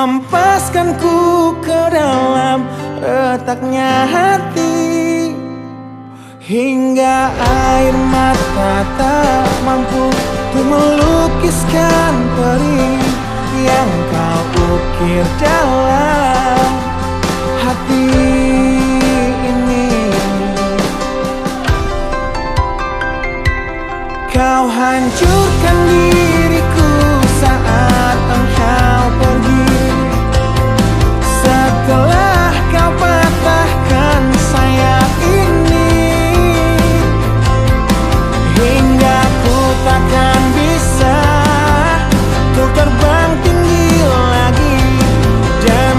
hempaskanku ke dalam retaknya hati, hingga air mata tak mampu untuk melukiskan perih yang kau ukir dalam hati ini. Kau hancurkan diriku saat engkau pergi, setelah kau patahkan sayap ini, hingga ku takkan bisa untuk terbang tinggi lagi dan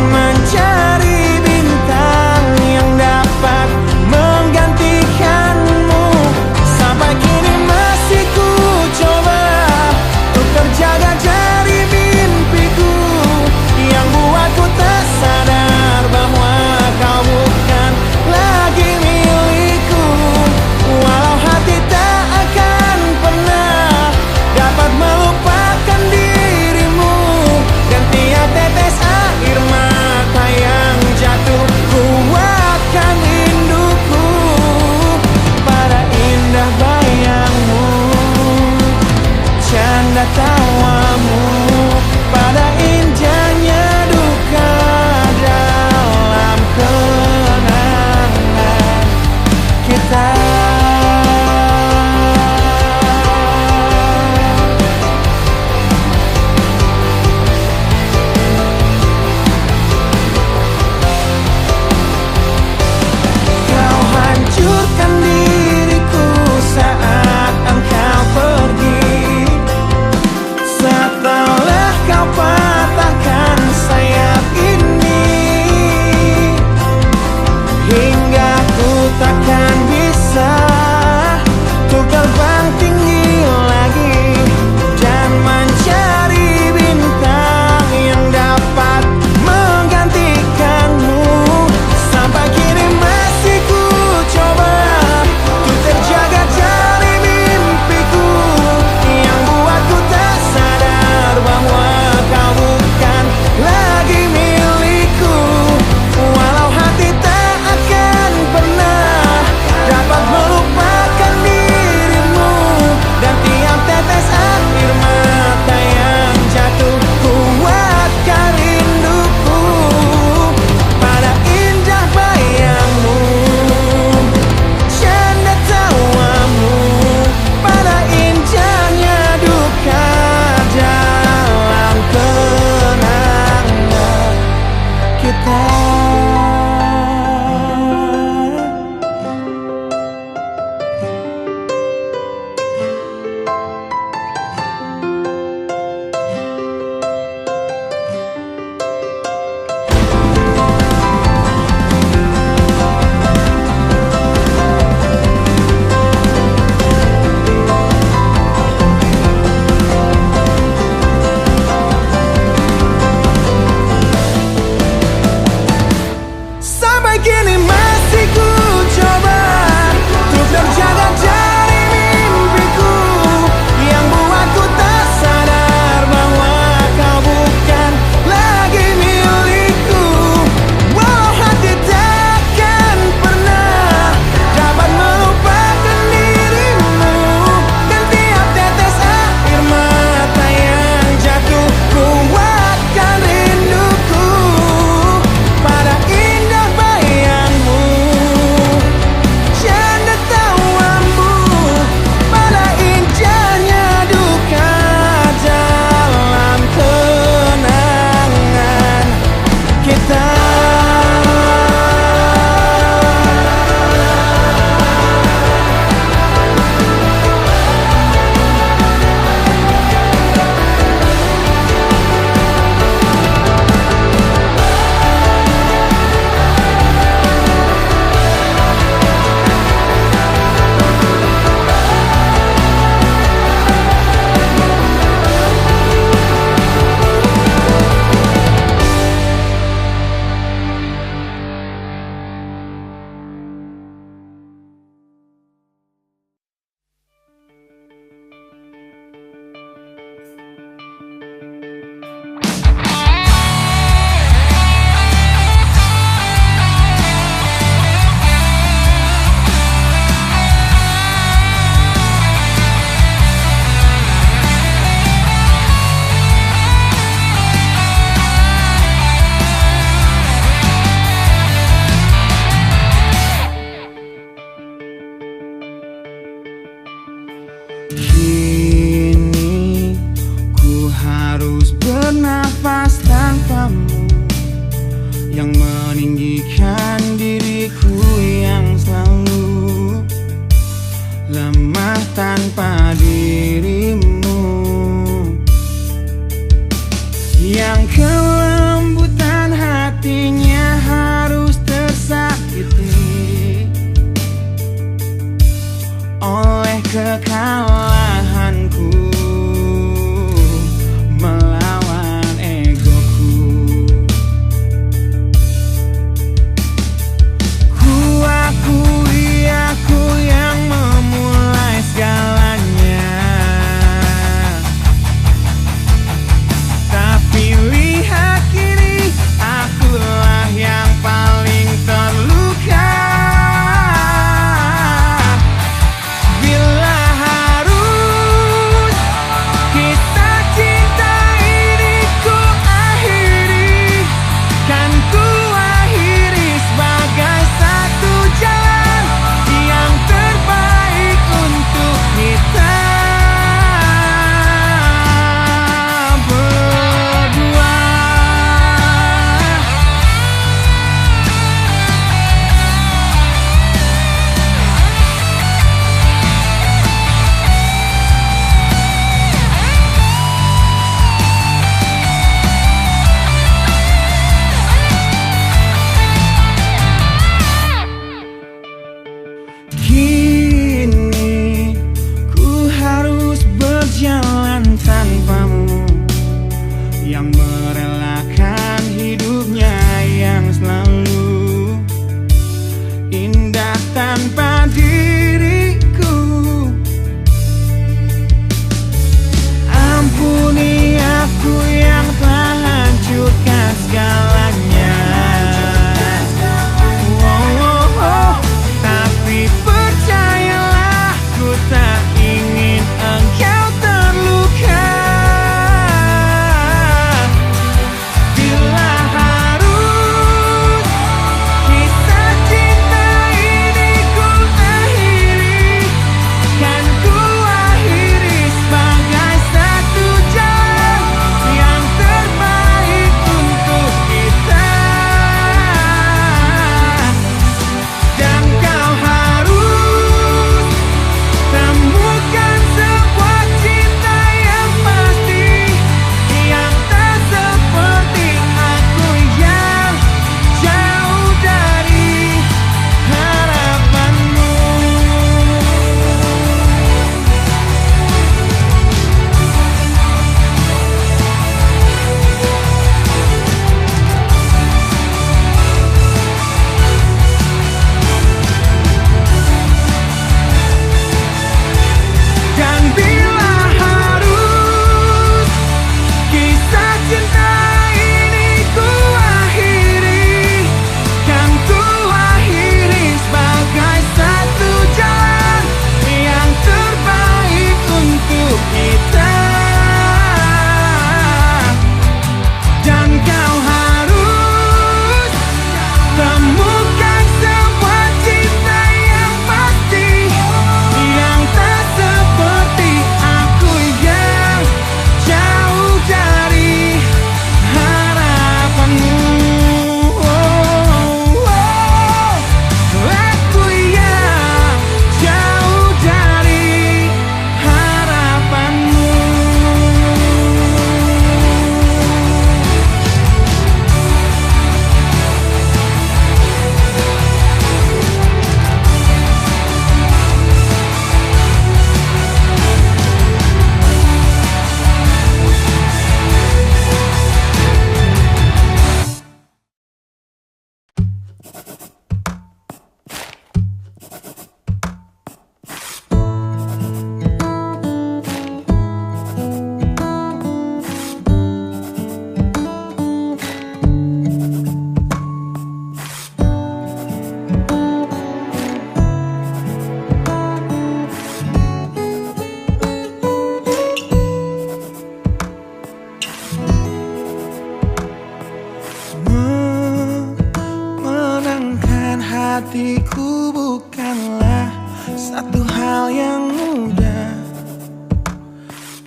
hatiku bukanlah satu hal yang mudah.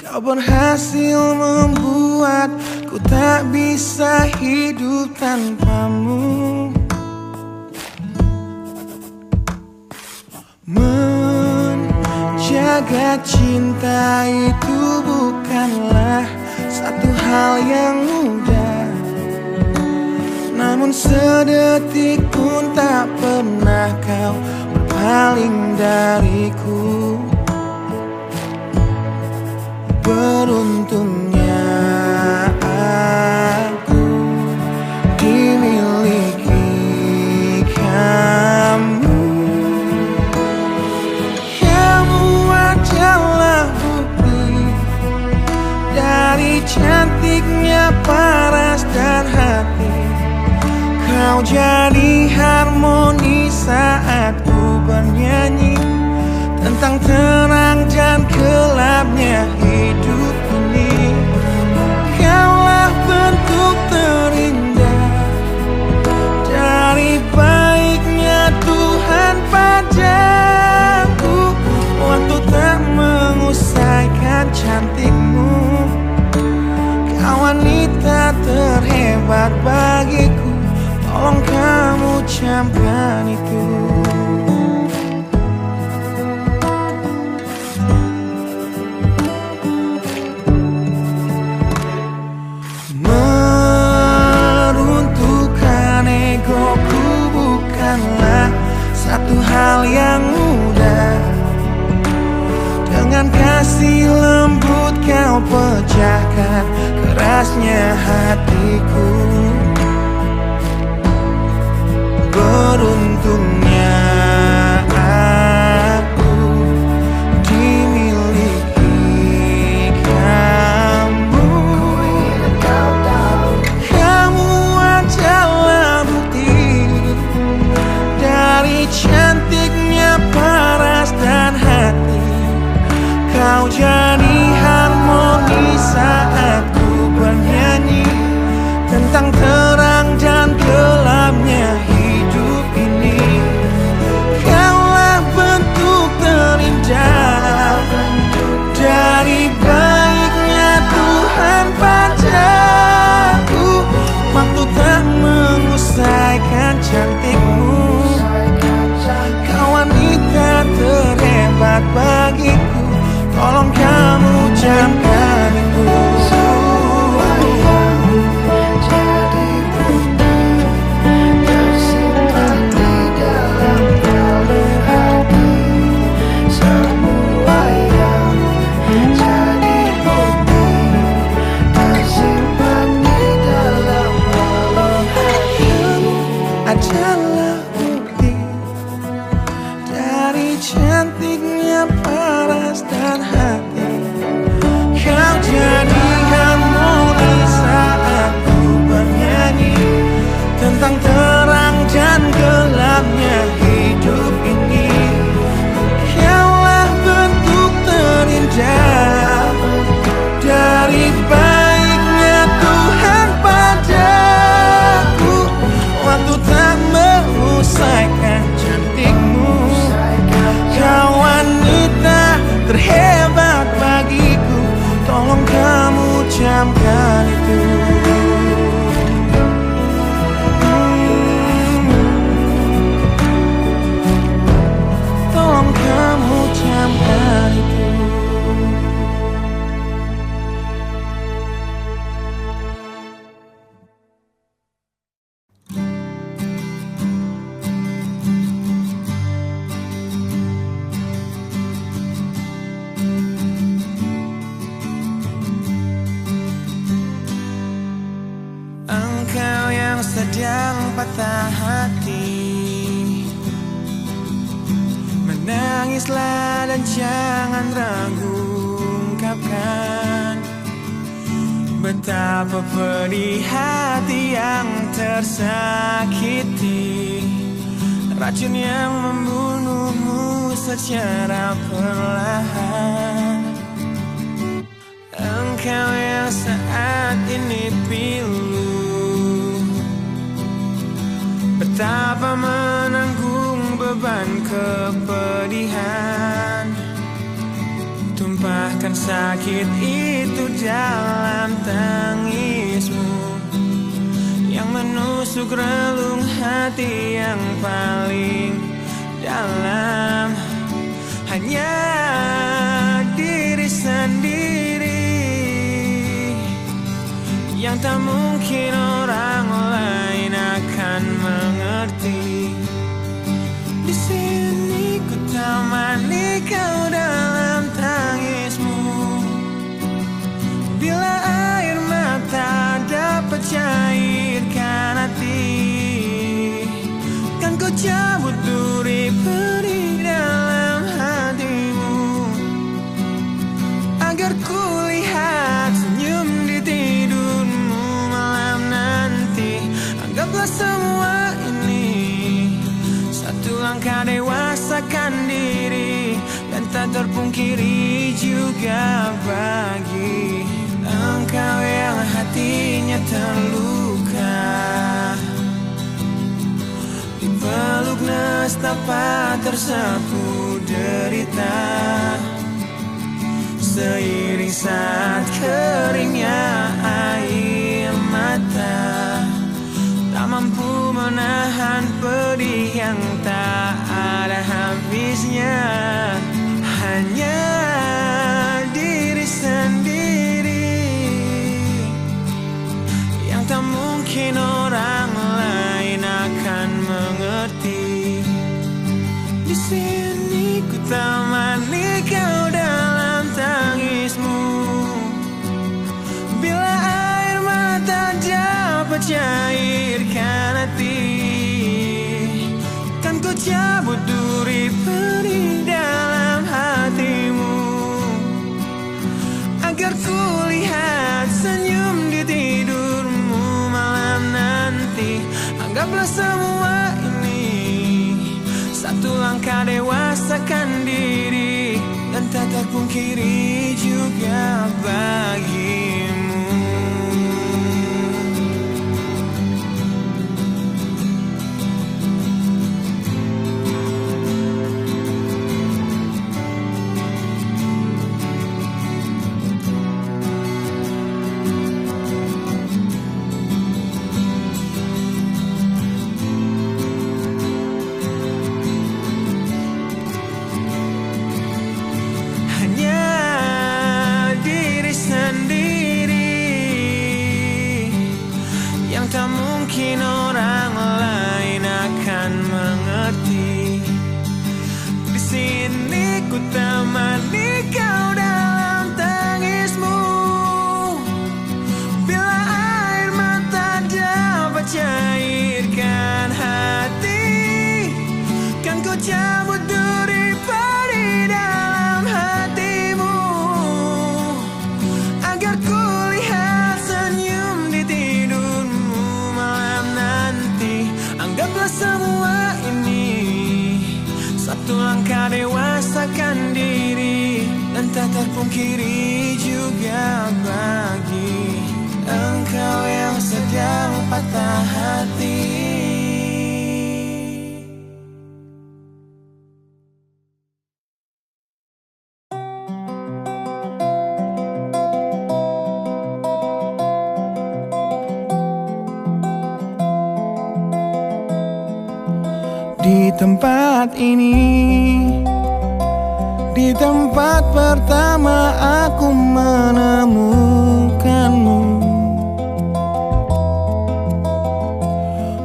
Kau berhasil membuatku tak bisa hidup tanpamu. Menjaga cinta itu bukanlah satu hal yang mudah, namun sedetik pun tak pernah kau berpaling dariku. Beruntungnya aku dimiliki kamu. Kamu adalah bukti dari cantiknya paras dan hati. Kau jadi harmoni saat ku bernyanyi tentang terang dan gelapnya hidup ini. Kaulah bentuk terindah dari baiknya Tuhan padaku. Waktu tak mengusaikan cantikmu, kau wanita terhebat bagiku. Tolong kamu camkan itu. Meruntuhkan egoku bukanlah satu hal yang mudah. Dengan kasih lembut kau pecahkan kerasnya hatiku. Beruntungnya aku dimiliki kamu. Kamu adalah bukti dari cantiknya paras dan hati. Kau jadi harmoni saat ku bernyanyi tentang terang dan gelapnya hidup ini. Kaulah bentuk terindah dari baiknya Tuhan padaku. Waktu tak mengusaikan cantikmu, kau wanita terhebat bagiku. Tolong kamu camkan itu. Adalah bukti dari cantiknya paras dan hati. Kau jadi harmoni saat ku bernyanyi tentang terang dan gelapnya hidup ini. Kaulah bentuk terindah dari baiknya Tuhan padaku. Waktu tak mengusaikan cantikmu, kau wanita terhebat bagiku. Tolong kamu camkan itu. Tolong kamu camkan itu. Engkau yang sedang patah hati, menangislah dan jangan ragu ungkapkan betapa pedih hati yang tersakiti. Racun yang membunuhmu secara perlahan. Engkau yang saat ini pilu, betapa menanggung beban kepedihan, tumpahkan sakit itu dalam tangismu yang menusuk relung hati yang paling dalam. Hanya diri sendiri yang tak mungkin orang lain akan mengerti. Di sini ku temani kau dalam tangismu. Bila air mata dapat cairkan hati, kan ku cabut duri perih dalam hatimu, agar ku lihat senyum di tidurmu malam nanti. Anggaplah semua ini satu langkah dewasakan diri, dan tak terpungkiri juga bagi engkau yang hatinya terluka. Dipeluk nestapa tersapu derita, seiring saat keringnya air mata, tak mampu menahan pedih yang tak ada habisnya. Hanya diri sendiri yang tak mungkin orang lain akan mengerti. Di sini ku temani kau dalam tangismu. Bila air mata dapat cairkan hati, kan ku cabut duri perih dalam hatimu, agar ku lihat senyum di tidurmu malam nanti. Anggaplah semua ini satu langkah dewasakan diri, dan tak terpungkiri juga bagimu. Tak mungkin orang lain akan mengerti. Di sini ku temani kau dalam tangismu. Bila air mata dapat cairkan hati, kan ku cabut duri perih dalam hatimu, agar ku lihat senyum di tidurmu. Anggaplah semua ini satu langkah dewasakan diri, dan tak terpungkiri juga bagi engkau yang sedang patah hati. Di tempat ini, di tempat pertama aku menemukanmu,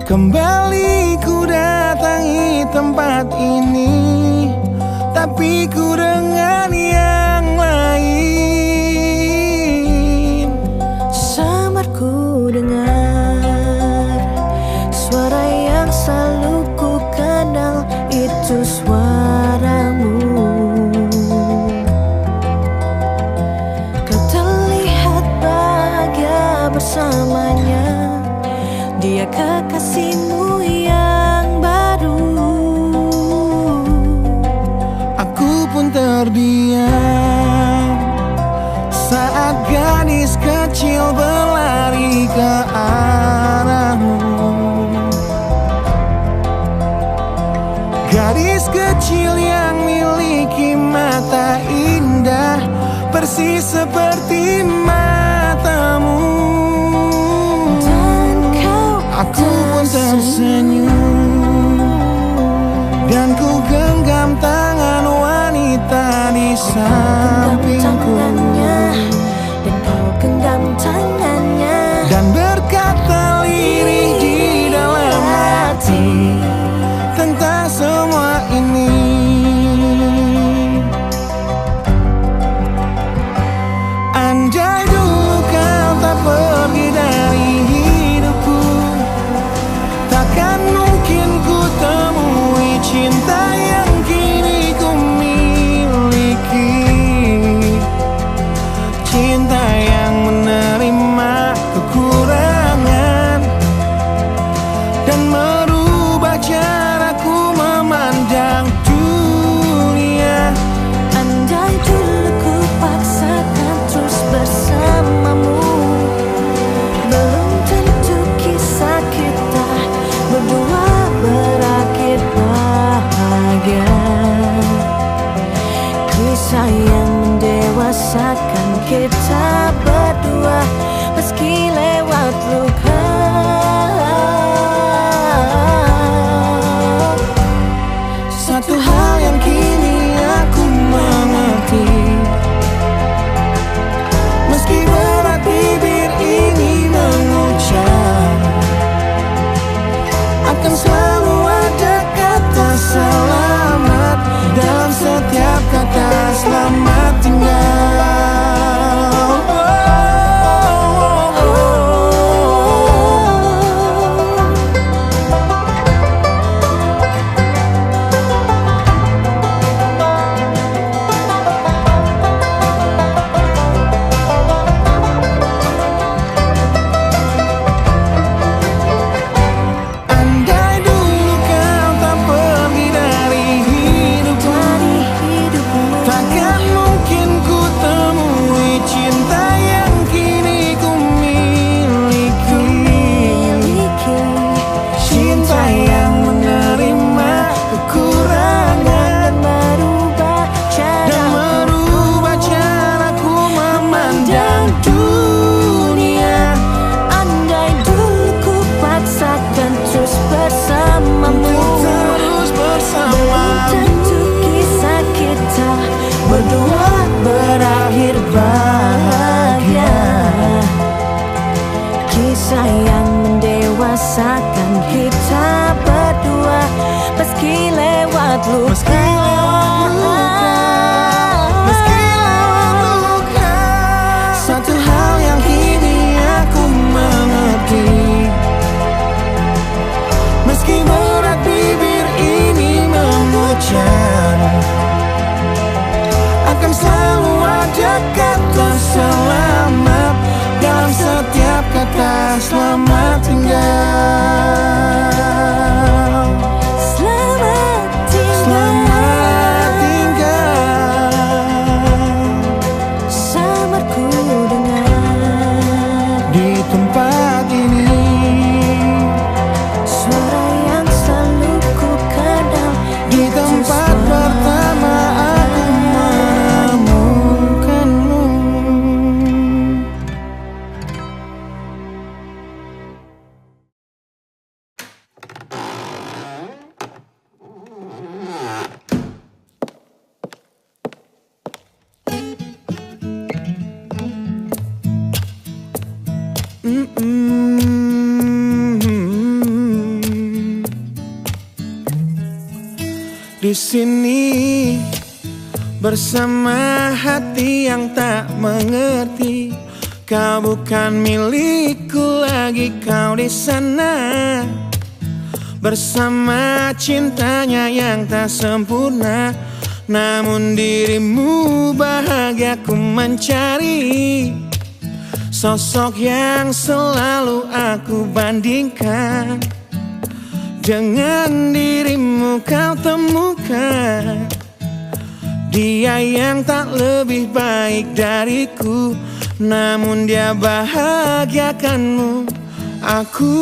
kembali ku datangi tempat ini, tapi ku dengan yang lain. Samar ku dengar suara yang selalu ku kenal, itu suaramu. Kau terlihat bahagia bersamanya, dia kekasihmu yang baru. Aku pun terdiam saat gadis kecil berlari ke arahmu. Gadis kecil yang miliki mata indah, persis seperti matamu. Dan aku pun tersenyum, dan ku genggam tangan wanita di sampingku. Dan kau genggam tangannya, dan berkata lirih di dalam hati tentang semua ini. Andai dulu kau tak pergi dari hidupku, takkan mungkin ku temui cinta yang kini ku miliki. Cinta yang menerima kekurangan dan merubah caraku memandang dunia. andai dulu ku paksakan terus bersamamu, belum tentu kisah kita berdua berakhir bahagia. Kisah yang mendewasakan kita berdua, meski lewat luka. Satu hal yang kini aku mengerti, meski berat bibir ini mengucap, akan selalu ada kata selamat dalam setiap kata selamat tinggal. Andai dulu kau tak pergi dari hidupku, takkan mungkin ku temui cinta yang kini ku miliki. Cinta yang menerima kekurangan dan merubah caraku memandang dunia. Andai dulu ku paksakan terus bersamamu, Terus bersama, belum tentu kisah kita berdua berakhir bahagia. Kisah yang mendewasakan kita berdua, meski lewat luka. meski lewat luka. Satu hal yang kini aku mengerti, meski berat bibir ini mengucap, akan selalu ada kata selamat dalam setiap kata selamat tinggal. Selamat tinggal, Selamat tinggal. samarku dengar Di tempat ini, suara yang selalu ku kenal. di tempat pertama aku menemukanmu. Di sini bersama hati yang tak mengerti, kau bukan milikku lagi, kau di sana bersama cintanya yang tak sempurna. Namun dirimu bahagia ku mencari, sosok yang selalu aku bandingkan. Dengan dirimu kau temukan dia yang tak lebih baik dariku, namun dia bahagiakanmu. Aku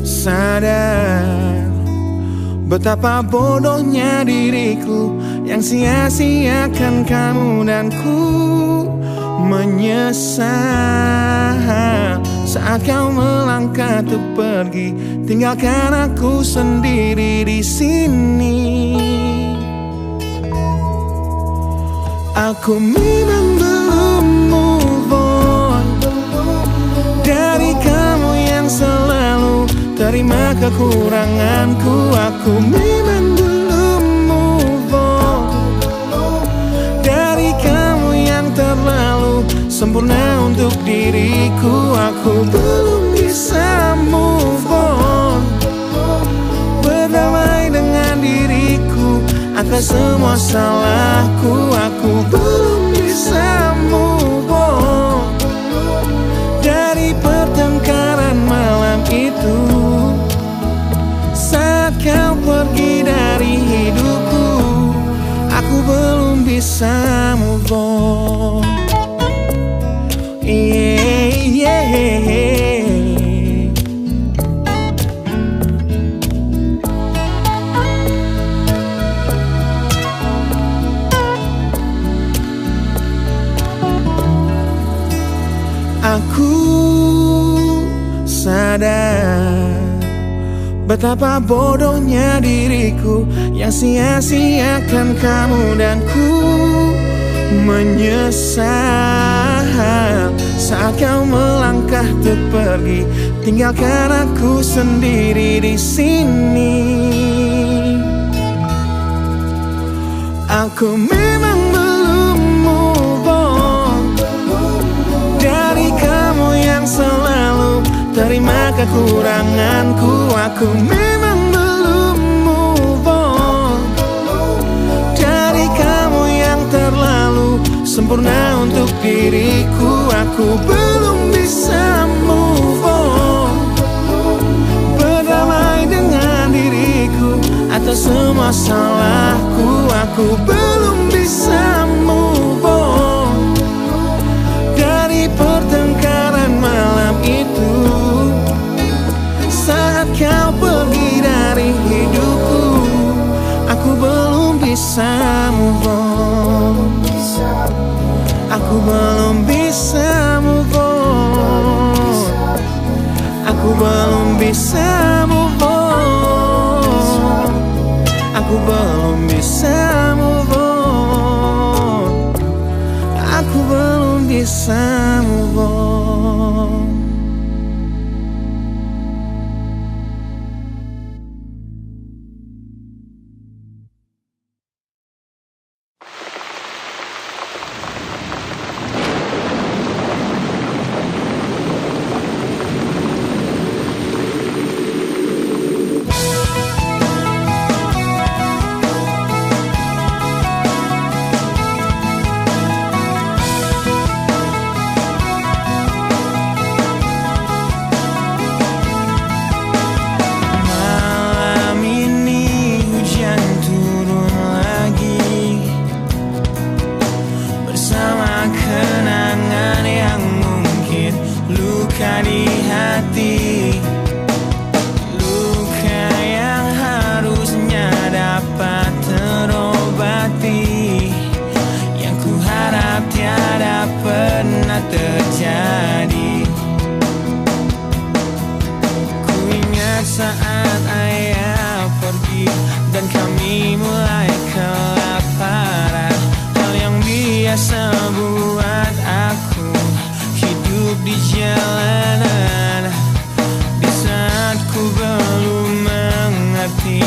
sadar Betapa bodohnya diriku yang sia-siakan kamu dan ku menyesal saat kau melangkah untuk pergi, tinggalkan aku sendiri di sini. Aku memang belum move on dari kamu yang selalu terima kekuranganku. Aku memang belum move on dari kamu yang terlalu sempurna untuk diriku. Aku belum bisa move on, berdamai dengan diriku atas semua salahku. Aku belum bisa move on dari pertengkaran malam itu saat kau pergi dari hidupku. Aku belum bisa move on. Aku sadar betapa bodohnya diriku yang sia-siakan kamu dan ku menyesal saat kau melangkah untuk pergi, tinggalkan aku sendiri di sini. Aku memang belum move on dari kamu yang selalu terima kekuranganku. Aku memang belum move on dari kamu yang terlalu sempurna untuk diriku. Aku belum bisa move on, berdamai dengan diriku atas semua salahku. Aku belum bisa move on dari pertengkaran malam itu saat kau pergi dari hidupku. Aku belum bisa move on. Aku belum bisa move on. Aku belum bisa move on. Aku belum bisa move on. Aku belum bisa move on. Saat ayah pergi dan kami mulai kelaparan, hal yang biasa buat aku hidup di jalanan. Di saat ku belum mengerti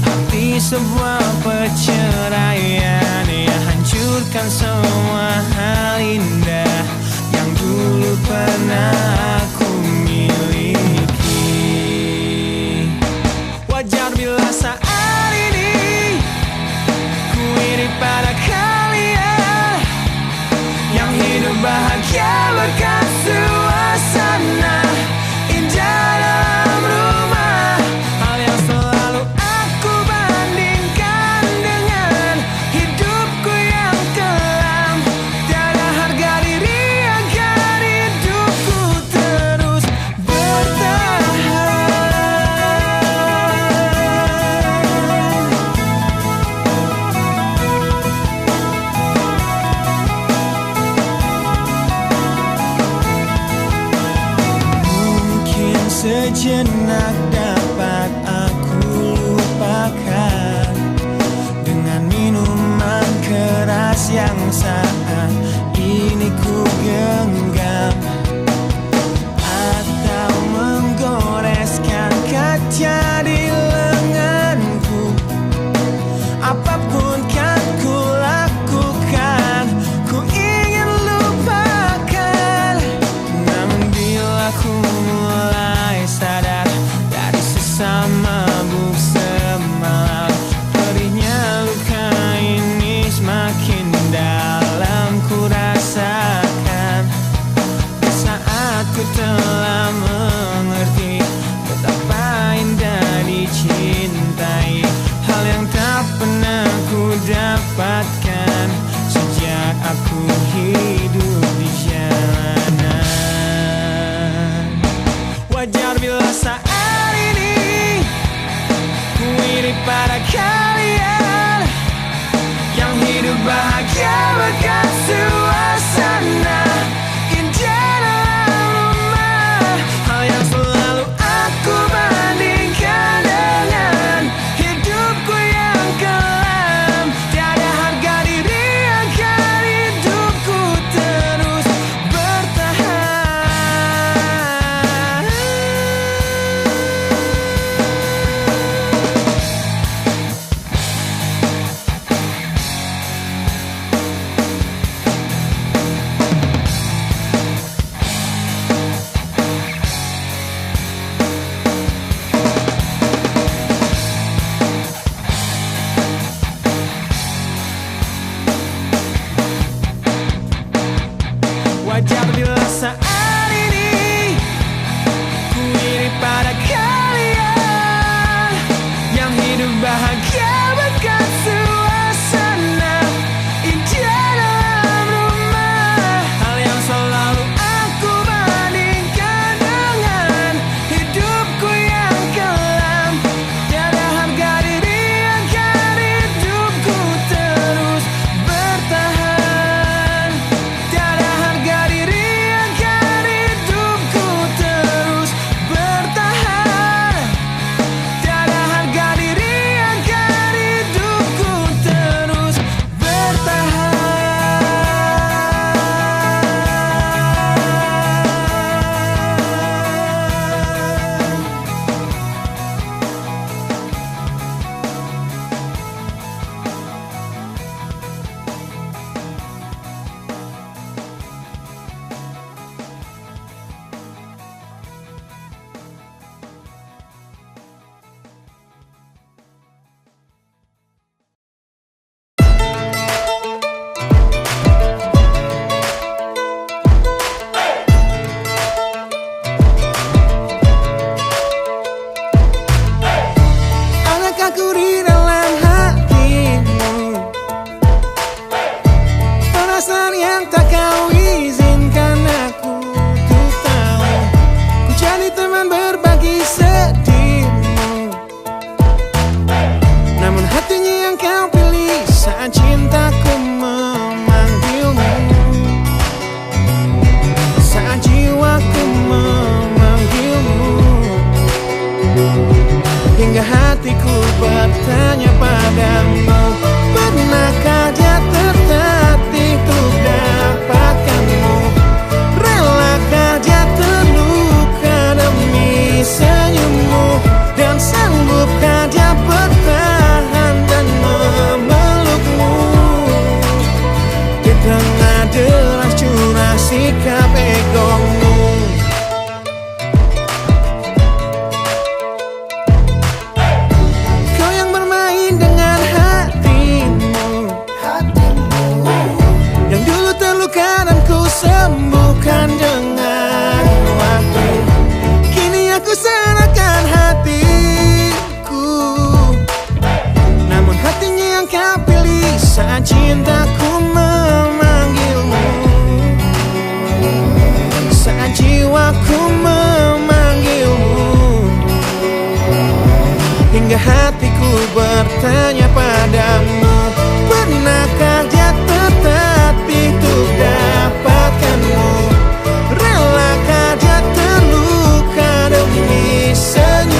arti sebuah perceraian yang hancurkan semua hal indah yang dulu pernah aku miliki. Wajar bila saat ini ku iri pada kalian yang hidup bahagia berkat suasana indah dalam rumah. Hal yang selalu aku bandingkan dengan hidupku yang kelam. Tiada harga diri agar hidupku pernah dapat aku lupakan dengan minuman keras yang saat ini ku genggam, atau menggoreskan kaca di lenganku. Apapun kan ku lakukan, ku ingin lupakan. Namun bila ku mulai sadar dari sesama mabuk semalam, perihnya luka ini semakin dalam ku rasakan. Di saat ku telah mengerti betapa indah dicintai, hal yang tak pernah ku dapatkan sejak aku hidup di jalanan. Wajar bila saat ini ku iri pada kalian yang hidup bahagia berkat suasana indah dalam rumah. Hal yang selalu aku bandingkan dengan hidupku yang kelam. Tiada harga diri agar hidupku terus bertahan. Wajar bila saat ini ku iri pada kalian yang hidup bahagia berkat suasana indah dalam rumah. Hal yang selalu aku bandingkan dengan hidupku yang kelam. Tiada harga diri agar hidupku terus bertahan. Tiada harga diri agar hidupku terus bertahan. Tiada harga diri agar hidupku terus bertahan. Adakah ku di dalam hatimu perasaan yang tak kau izinkan aku untuk tahu? Ku jadi teman berbagi sedihmu, namun hatinya yang kau pilih saat cintaku memanggilmu, saat jiwaku memanggilmu. Hingga hatiku bertanya padamu, pernahkah dia tertatih untuk dapatkanmu? Relakah dia terluka demi senyummu? Dan sanggupkah dia bertahan dan memelukmu di tengah deras curah sikap egomu? Kau yang bermain dengan hatimu, yang dulu terluka dan ku sembuhkan dengan waktu. Kini aku serahkan hatiku, namun hatinya yang kau pilih saat cintaku memanggilmu, saat jiwaku memanggilmu. Hingga hatiku bertanya padamu, pernahkah dia tertatih untuk dapatkanmu? Relakah dia terluka demi senyum?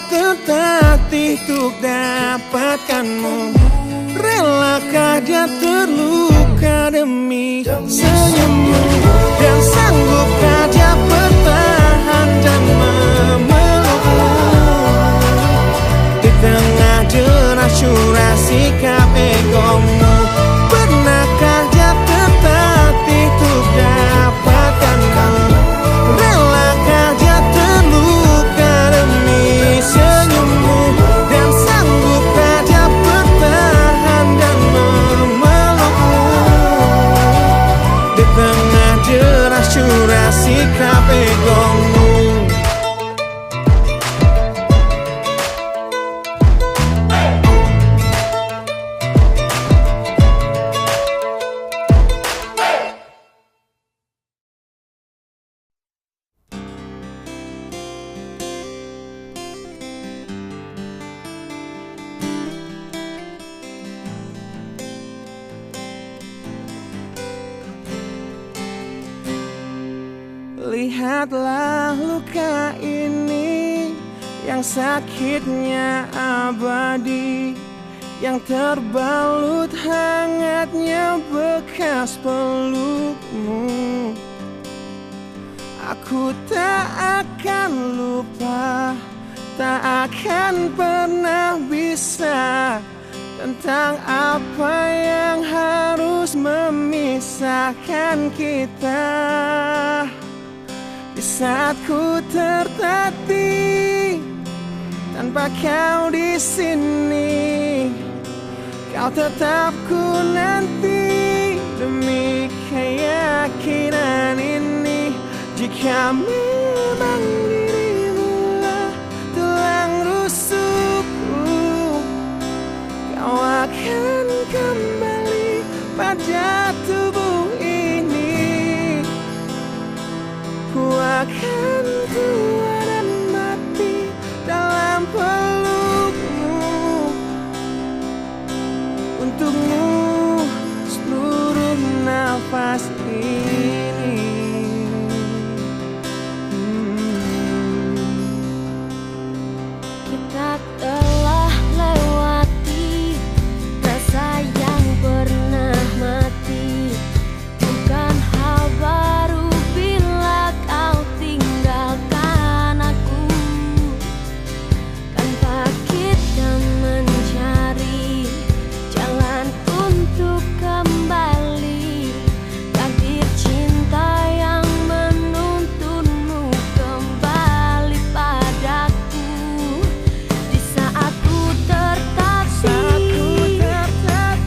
tertatih untuk dapatkanmu? Relakah dia terluka demi senyummu? Dan sanggupkah dia bertahan dan memelukmu? Di tengah deras curah sikap egomu, pernahkah dia tertatih untuk dapatkanmu? Relakah dia terluka demi senyummu? Dan sanggupkah dia bertahan dan memelukmu? Di tengah deras curah sikap egomu. Lihatlah luka ini yang sakitnya abadi, yang terbalut hangatnya bekas pelukmu. Aku tak akan lupa, tak akan pernah bisa, tentang apa yang harus memisahkan kita. Di saat ku tertatih tanpa kau di sini, kau tetap ku nanti demi keyakinan ini. Jika memang dirimu tulang rusukku, kau akan kembali pada tubuh ini. Ku akan tua dan mati dalam pelukmu. Untukmu seluruh nafas ini. Kita telah lewati rasa yang pernah mati. Bukan hal baru bila kau tinggalkan aku. Tanpa kita mencari jalan untuk kembali, takdir cinta yang menuntunmu kembali padaku. Di saat ku tertatih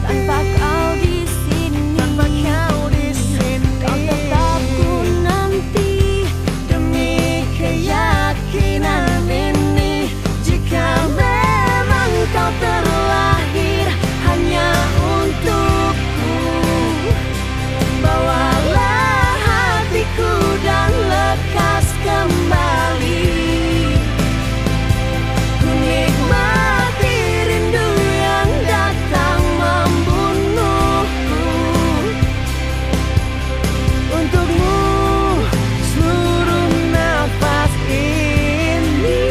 tanpa kau di sini, kau tetap ku nanti demi keyakinan ini. Jika memang kau terlahir hanya untukku, bawalah hatiku dan lekas kembali. Ku nikmati rindu yang datang membunuhku. Untukmu seluruh nafas ini.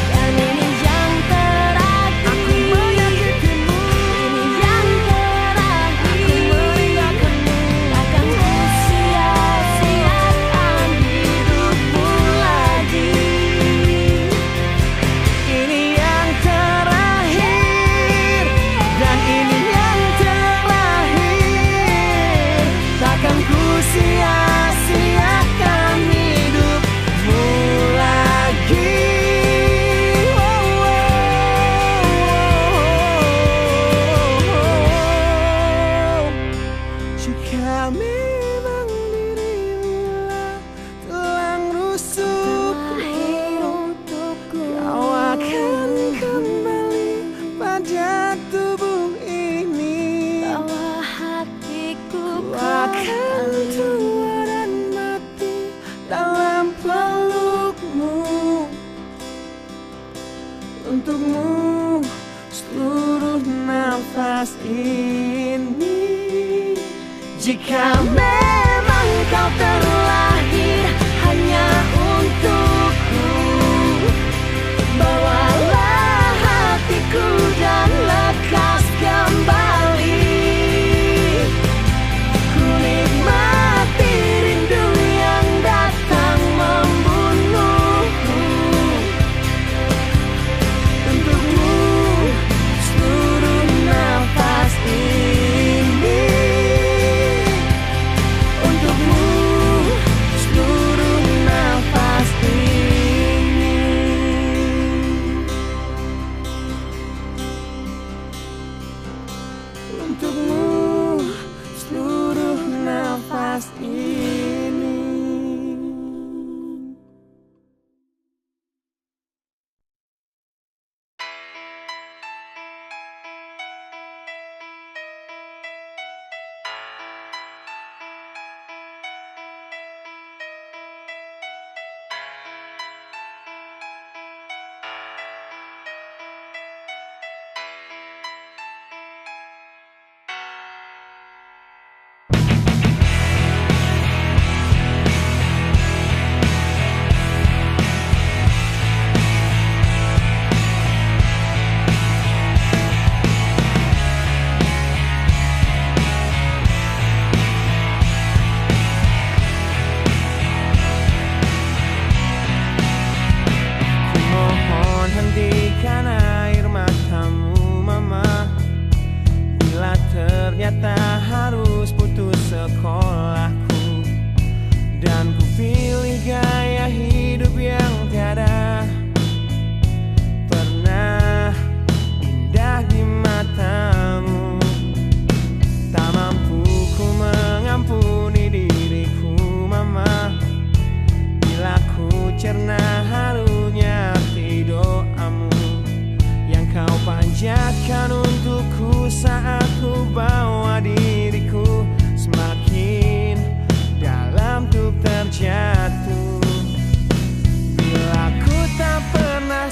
Dan ini yang terakhir. Aku menyakitimu. Ini yang terakhir. Takkan ku sia-siakan hidupmu lagi. Ini yang terakhir. Dan ini yang terakhir. Takkan ku sia-siakan hidupmu lagi. Jika memang dirimulah tulang rusukku, kau akan kembali pada tubuh ini. Bawa hatiku Ku akan tua dan mati dalam pelukmu. Untukmu seluruh nafas ini. Jika memang kau terlahir hanya untukku,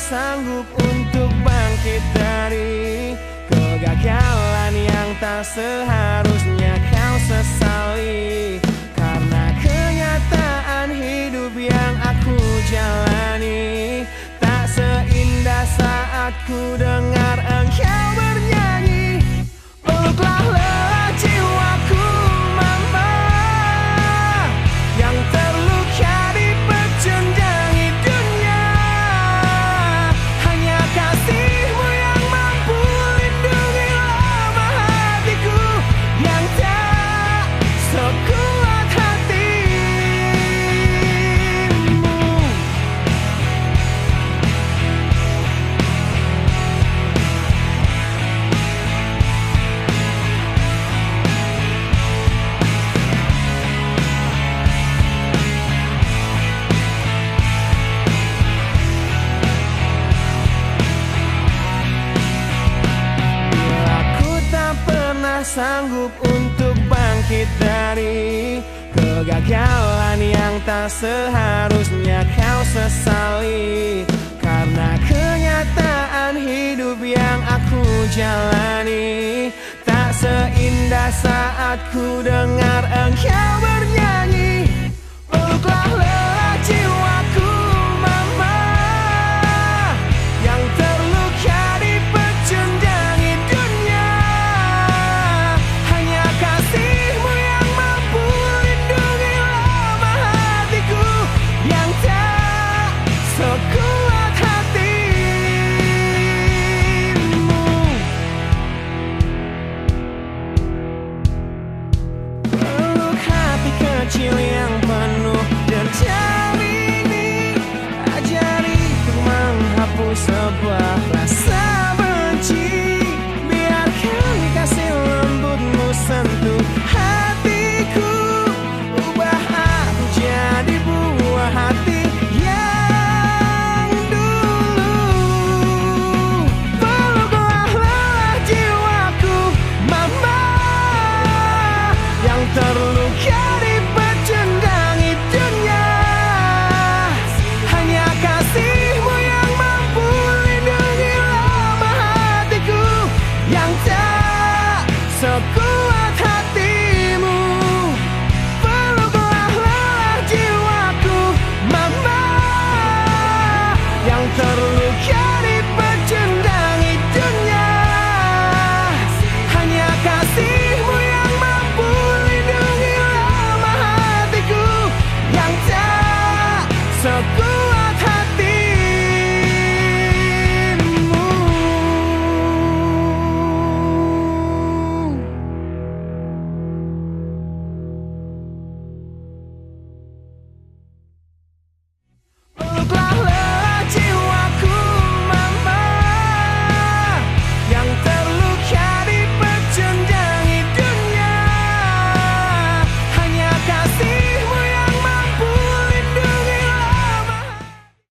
sanggup untuk bangkit dari kegagalan yang tak seharusnya kau sesali. Karena kenyataan hidup yang aku jalani tak seindah saat ku dengar engkau bernyanyi. Peluklah lelah jiwaku mama yang terluka di pecundangi dunia. Hanya kasihmu yang mampu lindungi lemah hatiku yang tak sekuat hatimu. Sanggup untuk bangkit dari kegagalan yang tak seharusnya kau sesali. Karena kenyataan hidup yang aku jalani tak seindah saat ku dengar engkau bernyanyi. Peluklah lelah jiwaku mama yang terluka di pecundangi dunia. Hanya kasihmu yang mampu lindungi lemah hatiku yang tak sekuat hatimu. Peluk hati kecil yang penuh dendam ini, ajariku menghapus sebuah rasa benci. Biarkan kasih lembutmu sentuh hatiku, ubah aku jadi buah hati yang dulu. Peluklah lelah jiwaku mama yang terluka di pecundangi dunia. Hanya kasihmu yang mampu lindungi lemah hatiku yang tak sekuat hatimu. Peluklah lelah jiwaku mama yang terluka